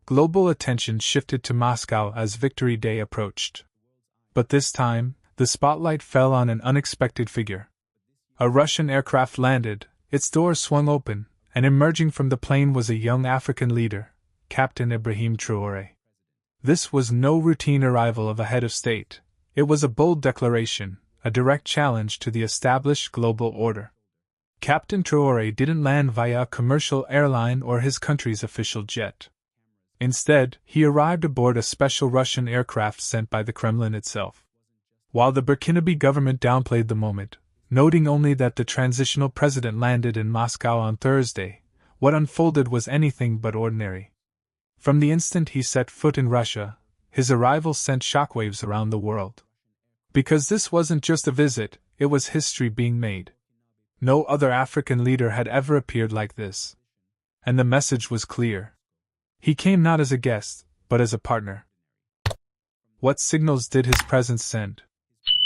global attention shifted to Moscow as Victory Day approached. But this time, the spotlight fell on an unexpected figure. A Russian aircraft landed, its doors swung open, and emerging from the plane was a young African leader, Captain Ibrahim Traoré. This was no routine arrival of a head of state. It was a bold declaration, a direct challenge to the established global order. Captain Traoré didn't land via a commercial airline or his country's official jet. Instead, he arrived aboard a special Russian aircraft sent by the Kremlin itself. While the Burkinabe government downplayed the moment, noting only that the transitional president landed in Moscow on Thursday, what unfolded was anything but ordinary. From the instant he set foot in Russia, his arrival sent shockwaves around the world. Because this wasn't just a visit, it was history being made. No other African leader had ever appeared like this. And the message was clear. He came not as a guest, but as a partner. What signals did his presence send?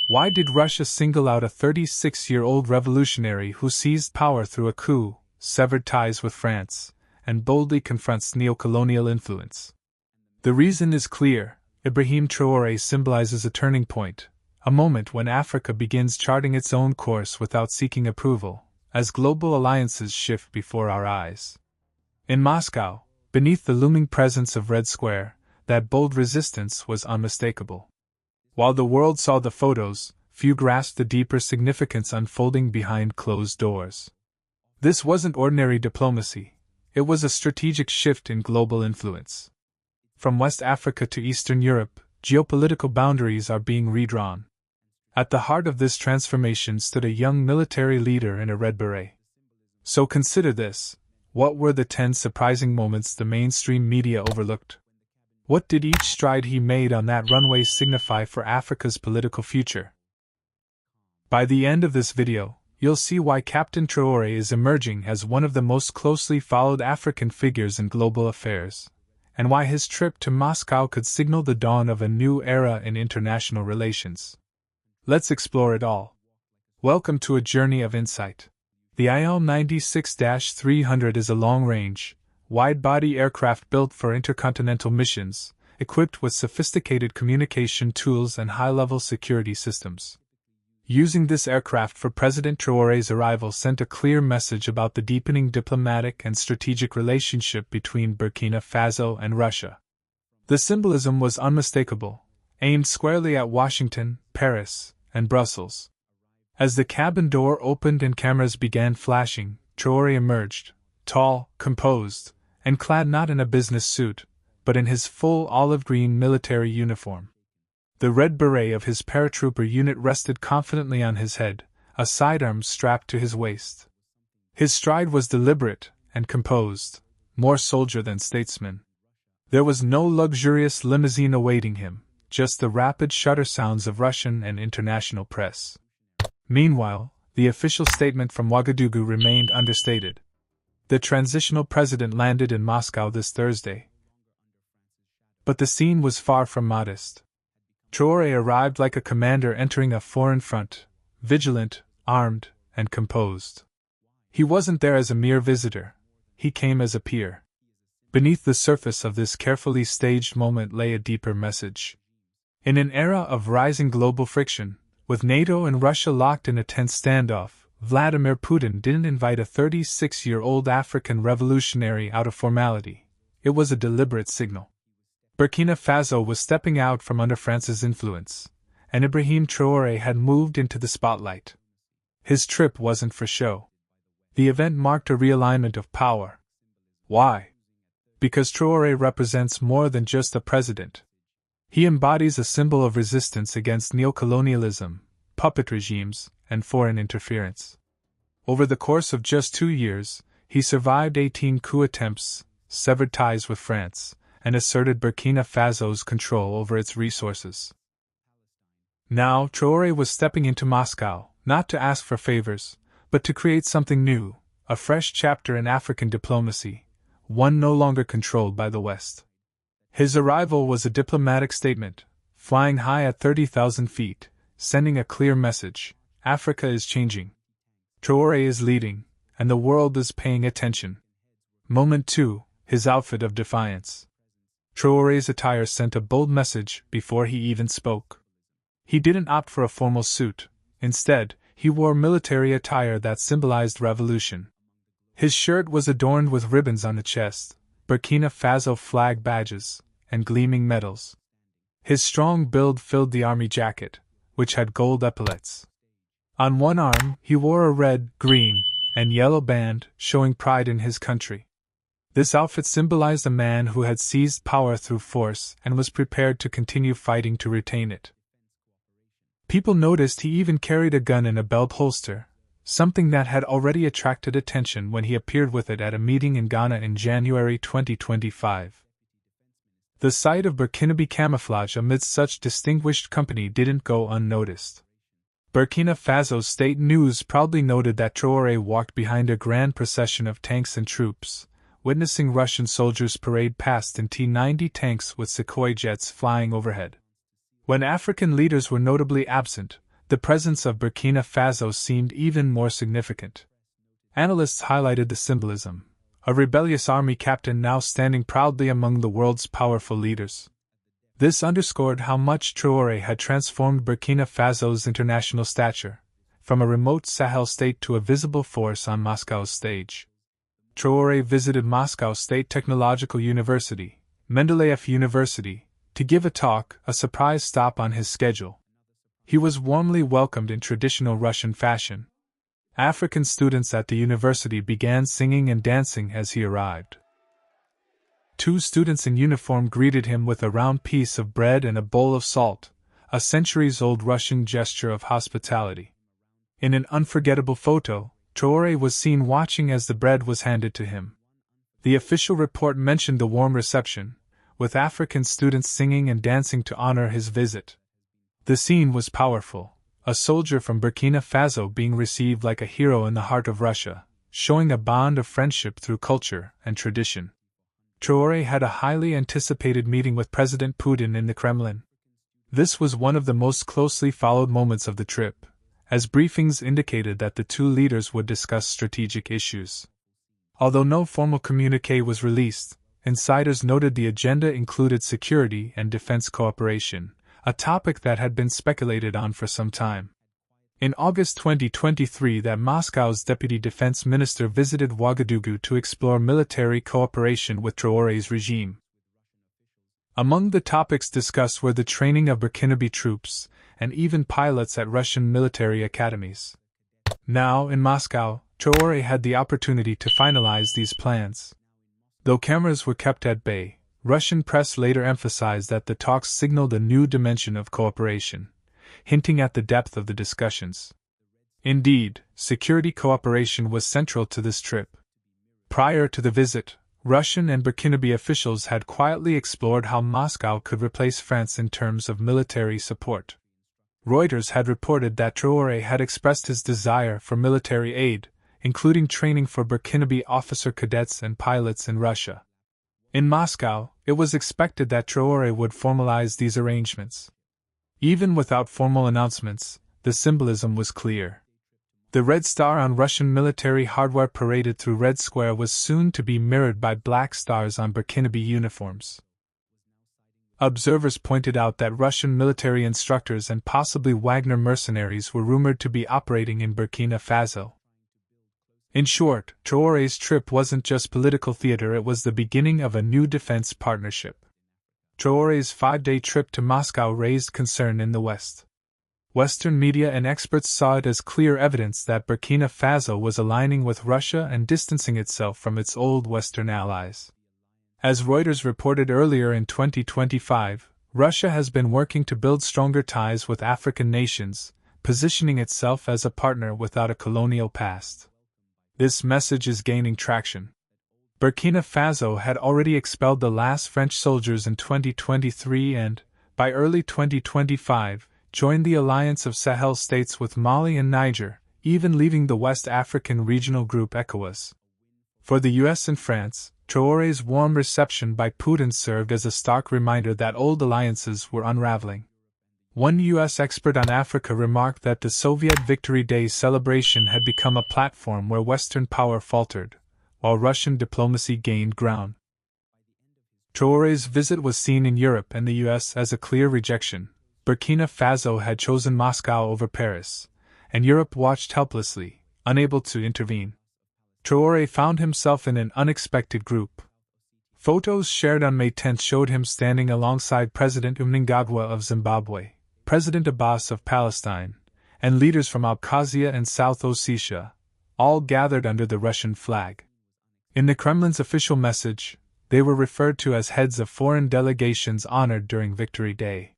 Why did Russia single out a 36-year-old revolutionary who seized power through a coup, severed ties with France, and boldly confronts neocolonial influence? The reason is clear. Ibrahim Traoré symbolizes a turning point, a moment when Africa begins charting its own course without seeking approval, as global alliances shift before our eyes. In Moscow, beneath the looming presence of Red Square, that bold resistance was unmistakable. While the world saw the photos, few grasped the deeper significance unfolding behind closed doors. This wasn't ordinary diplomacy, it was a strategic shift in global influence. From West Africa to Eastern Europe, geopolitical boundaries are being redrawn. At the heart of this transformation stood a young military leader in a red beret. So consider this: what were the 10 surprising moments the mainstream media overlooked? What did each stride he made on that runway signify for Africa's political future? By the end of this video, you'll see why Captain Traoré is emerging as one of the most closely followed African figures in global affairs, and why his trip to Moscow could signal the dawn of a new era in international relations. Let's explore it all. Welcome to a journey of insight. The IL-96-300 is a long-range, wide-body aircraft built for intercontinental missions, equipped with sophisticated communication tools and high-level security systems. Using this aircraft for President Traoré's arrival sent a clear message about the deepening diplomatic and strategic relationship between Burkina Faso and Russia. The symbolism was unmistakable, aimed squarely at Washington, Paris, and Brussels. As the cabin door opened and cameras began flashing, Traoré emerged, tall, composed, and clad not in a business suit, but in his full olive-green military uniform. The red beret of his paratrooper unit rested confidently on his head, a sidearm strapped to his waist. His stride was deliberate and composed, more soldier than statesman. There was no luxurious limousine awaiting him, just the rapid shutter sounds of Russian and international press. Meanwhile, the official statement from Ouagadougou remained understated. The transitional president landed in Moscow this Thursday. But the scene was far from modest. Traoré arrived like a commander entering a foreign front, vigilant, armed, and composed. He wasn't there as a mere visitor, he came as a peer. Beneath the surface of this carefully staged moment lay a deeper message. In an era of rising global friction, with NATO and Russia locked in a tense standoff, Vladimir Putin didn't invite a 36-year-old African revolutionary out of formality. It was a deliberate signal. Burkina Faso was stepping out from under France's influence, and Ibrahim Traoré had moved into the spotlight. His trip wasn't for show. The event marked a realignment of power. Why? Because Traoré represents more than just a president. He embodies a symbol of resistance against neocolonialism, puppet regimes, and foreign interference. Over the course of just 2 years, he survived 18 coup attempts, severed ties with France, and asserted Burkina Faso's control over its resources. Now, Traoré was stepping into Moscow, not to ask for favors, but to create something new, a fresh chapter in African diplomacy, one no longer controlled by the West. His arrival was a diplomatic statement, flying high at 30,000 feet, sending a clear message: Africa is changing. Traoré is leading, and the world is paying attention. Moment 2, his outfit of defiance. Traoré's attire sent a bold message before he even spoke. He didn't opt for a formal suit. Instead, he wore military attire that symbolized revolution. His shirt was adorned with ribbons on the chest, Burkina Faso flag badges, and gleaming medals. His strong build filled the army jacket, which had gold epaulets. On one arm, he wore a red, green, and yellow band, showing pride in his country. This outfit symbolized a man who had seized power through force and was prepared to continue fighting to retain it. People noticed he even carried a gun in a belt holster, something that had already attracted attention when he appeared with it at a meeting in Ghana in January 2025. The sight of Burkinabe camouflage amidst such distinguished company didn't go unnoticed. Burkina Faso's state news proudly noted that Traoré walked behind a grand procession of tanks and troops, witnessing Russian soldiers parade past in T-90 tanks with Sukhoi jets flying overhead. When African leaders were notably absent, the presence of Burkina Faso seemed even more significant. Analysts highlighted the symbolism: a rebellious army captain now standing proudly among the world's powerful leaders. This underscored how much Traoré had transformed Burkina Faso's international stature, from a remote Sahel state to a visible force on Moscow's stage. Traoré visited Moscow State Technological University, Mendeleev University, to give a talk, a surprise stop on his schedule. He was warmly welcomed in traditional Russian fashion. African students at the university began singing and dancing as he arrived. 2 students in uniform greeted him with a round piece of bread and a bowl of salt, a centuries-old Russian gesture of hospitality. In an unforgettable photo, Traoré was seen watching as the bread was handed to him. The official report mentioned the warm reception, with African students singing and dancing to honor his visit. The scene was powerful, a soldier from Burkina Faso being received like a hero in the heart of Russia, showing a bond of friendship through culture and tradition. Traoré had a highly anticipated meeting with President Putin in the Kremlin. This was one of the most closely followed moments of the trip, as briefings indicated that the two leaders would discuss strategic issues. Although no formal communiqué was released, insiders noted the agenda included security and defense cooperation, a topic that had been speculated on for some time. In August 2023, Moscow's deputy defense minister visited Ouagadougou to explore military cooperation with Traoré's regime. Among the topics discussed were the training of Burkinabe troops, and even pilots at Russian military academies. Now, in Moscow, Traoré had the opportunity to finalize these plans. Though cameras were kept at bay, Russian press later emphasized that the talks signaled a new dimension of cooperation, hinting at the depth of the discussions. Indeed, security cooperation was central to this trip. Prior to the visit, Russian and Burkinabe officials had quietly explored how Moscow could replace France in terms of military support. Reuters had reported that Traoré had expressed his desire for military aid, including training for Burkinabe officer cadets and pilots in Russia. In Moscow, it was expected that Traoré would formalize these arrangements. Even without formal announcements, the symbolism was clear. The red star on Russian military hardware paraded through Red Square was soon to be mirrored by black stars on Burkinabe uniforms. Observers pointed out that Russian military instructors and possibly Wagner mercenaries were rumored to be operating in Burkina Faso. In short, Traoré's trip wasn't just political theater, it was the beginning of a new defense partnership. Traoré's 5-day trip to Moscow raised concern in the West. Western media and experts saw it as clear evidence that Burkina Faso was aligning with Russia and distancing itself from its old Western allies. As Reuters reported earlier in 2025, Russia has been working to build stronger ties with African nations, positioning itself as a partner without a colonial past. This message is gaining traction. Burkina Faso had already expelled the last French soldiers in 2023 and, by early 2025, joined the alliance of Sahel states with Mali and Niger, even leaving the West African regional group ECOWAS. For the US and France, Traoré's warm reception by Putin served as a stark reminder that old alliances were unraveling. One US expert on Africa remarked that the Soviet Victory Day celebration had become a platform where Western power faltered, while Russian diplomacy gained ground. Traoré's visit was seen in Europe and the US as a clear rejection. Burkina Faso had chosen Moscow over Paris, and Europe watched helplessly, unable to intervene. Traoré found himself in an unexpected group. Photos shared on May 10 showed him standing alongside President Mnangagwa of Zimbabwe, President Abbas of Palestine, and leaders from Abkhazia and South Ossetia, all gathered under the Russian flag. In the Kremlin's official message, they were referred to as heads of foreign delegations honored during Victory Day.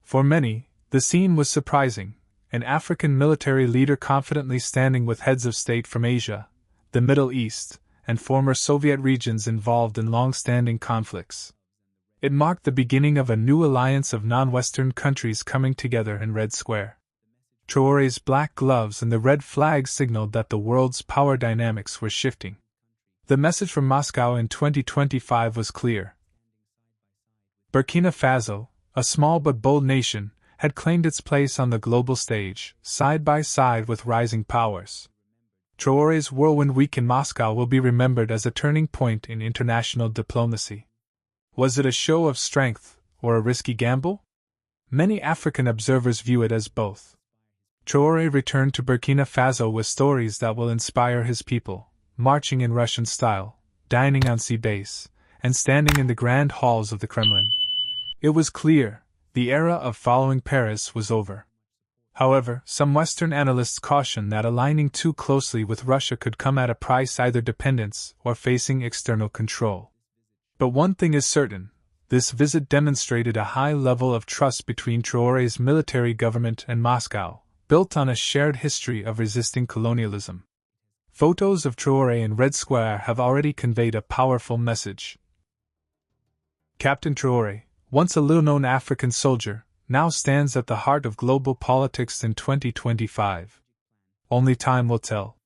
For many, the scene was surprising, an African military leader confidently standing with heads of state from Asia, the Middle East, and former Soviet regions involved in long-standing conflicts. It marked the beginning of a new alliance of non-Western countries coming together in Red Square. Traoré's black gloves and the red flag signaled that the world's power dynamics were shifting. The message from Moscow in 2025 was clear. Burkina Faso, a small but bold nation, had claimed its place on the global stage, side by side with rising powers. Traoré's whirlwind week in Moscow will be remembered as a turning point in international diplomacy. Was it a show of strength, or a risky gamble? Many African observers view it as both. Traoré returned to Burkina Faso with stories that will inspire his people, marching in Russian style, dining on sea base, and standing in the grand halls of the Kremlin. It was clear, the era of following Paris was over. However, some Western analysts caution that aligning too closely with Russia could come at a price, either dependence or facing external control. But one thing is certain, this visit demonstrated a high level of trust between Traoré's military government and Moscow, built on a shared history of resisting colonialism. Photos of Traoré in Red Square have already conveyed a powerful message. Captain Traoré, once a little-known African soldier, now stands at the heart of global politics in 2025. Only time will tell.